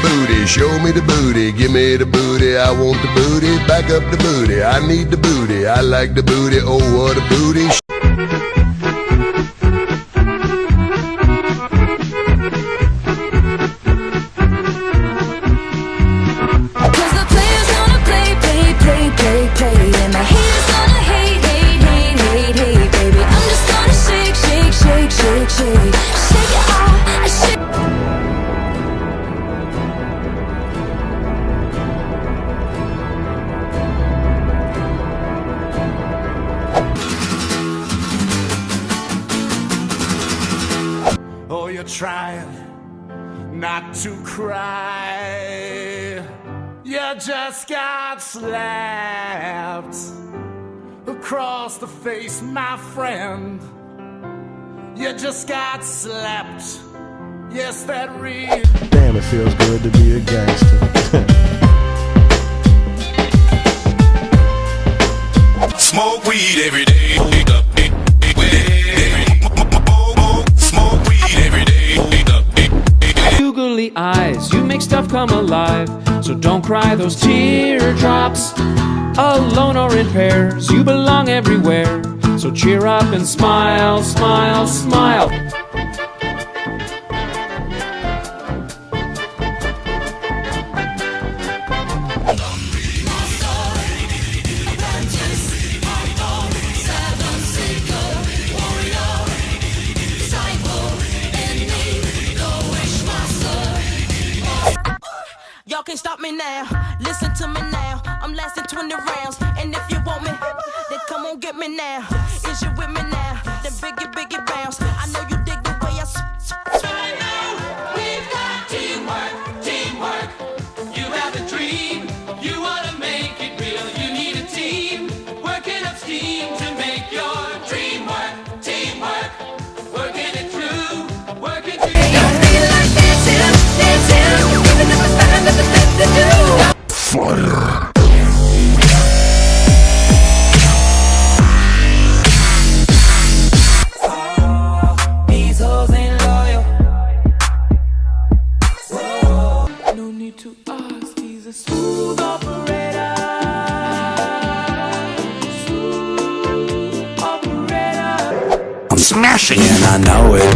booty, show me the booty, give me the booty, I want the booty, back up the booty, I need the booty, I like the booty, oh what a booty. Cause the players gonna play, and the haters gonna hate, baby. I'm just gonna shake it off, shake. Oh, you're trying not to cry. You just got slapped across the face, my friend. You just got slapped. Yes, that real. Damn, it feels good to be a gangster. Smoke weed every day. Smoke weed every day. Googly eyes, you make stuff come alive. So don't cry those teardrops. Alone or in pairs, you belong everywhere. So cheer up and smile, smile, smile. Y'all can't stop me now, listen to me now. I'm lasting 20 rounds, and if you want me, then come on get me now. Is you with me now? Then biggie bounce. I know you dig the way I I know we've got teamwork. You have a dream, you wanna make it real. You need a team, working up steam to make your dream work. Teamwork, working it through, working through. Fire. These hoes ain't loyal. No need to ask, he's a smooth operator. Smooth operator. I'm smashing and I know it.